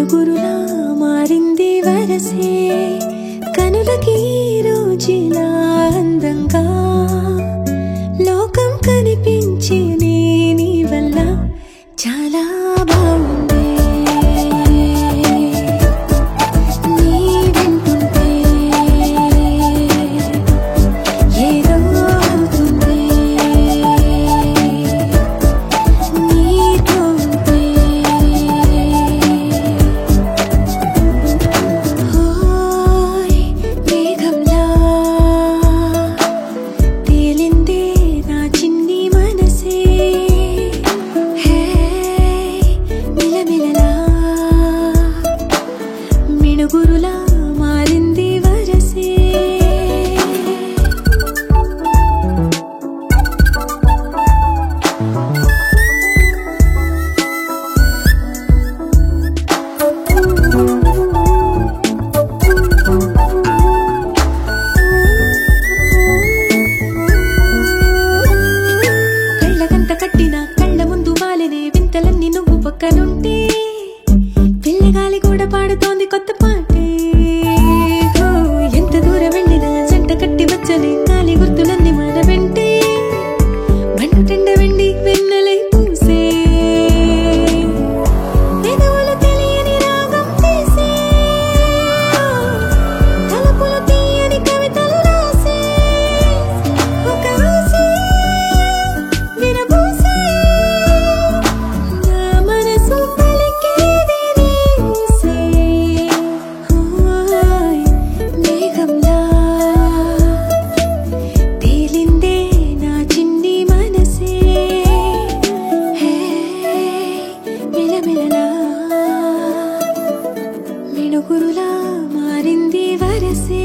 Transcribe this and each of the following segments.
మిణుగురులా మారింది వరసే కనులకి రోజులా అందంగా లోకం కనిపించే నీ వల్ల చాలా బాగుంది నీ వింటుంటే ఏదో అవుతుంది నీతో ఉంటే ఓయ్ మేఘంలా తేలిందే నా చిన్ని మనసే హే మిలమిలలా మిణుగురులా మారింది వరసే కళ్ళకంత కట్టిన కళ్ళ ముందు వాలినే వింతలన్నీ నువ్వు పక్కనుంటే పిల్లగాలి కూడా పాడుతోంది కొత్త పాటే ఓ, ఎంత దూరం వెళ్ళినా జంట కట్టి వచ్చని గాలి గుర్తులన్నీ మన వెంటే మండుటెండ వెండి వెన్నెలై పూసే పెదవులు తెలియని రాగం తీసే తలపులు తీయని కవితలు రాసే ఒక ఆసే విరబూసే నా మనసు పలికేది నీ ఊసే ఓయ్ మేఘంలా తేలిందే నా చిన్ని మనసే హే మిలమిలలా మిణుగురులా మారింది వరసే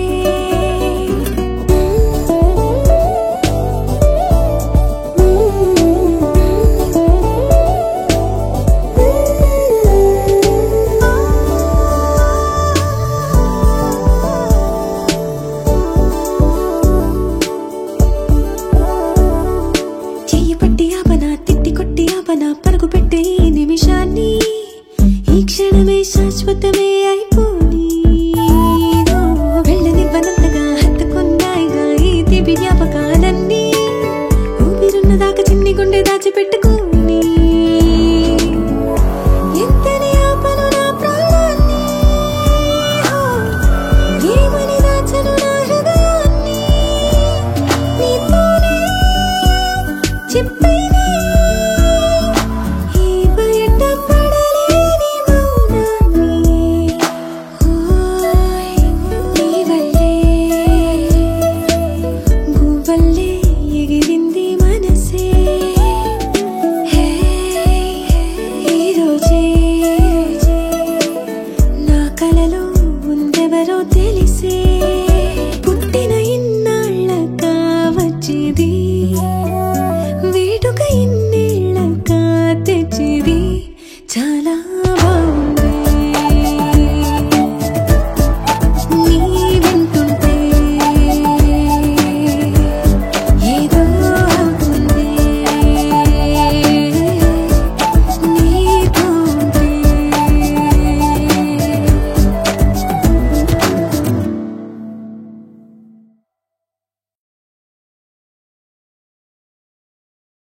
చెయ్యి పట్టి ఆపనా తిట్టి కొట్టి ఆపనా పరుగు పెట్టే ఈ నిమిషాన్ని ఈ క్షణమే శాశ్వతమే అయిపోని ఓ, వెళ్ళనివ్వనంతగా హత్తుకున్నాయిగా ఈ తీపి జ్ఞాపకాలన్నీ ఊపిరున్నదాకా చిన్ని గుండె దాచిపెట్టుకోని ఎంతని ఆపను నా ప్రాణాన్ని ఓ, ఏమని దాచను నా హృదయాన్ని నీతోనే చెప్పేనే ఈ బయట పడలేని మౌనాన్ని ఓయ్ నీ వల్లే గువ్వల్లే ఎగిరింది మనసే హే ఈ రోజే నా కలలో ఉందెవరో తెలిసే పుట్టిన ఇన్నాళ్ళకా వచ్చేది వేడుక ఇన్నేళ్ళకా తెచ్చేది చాలా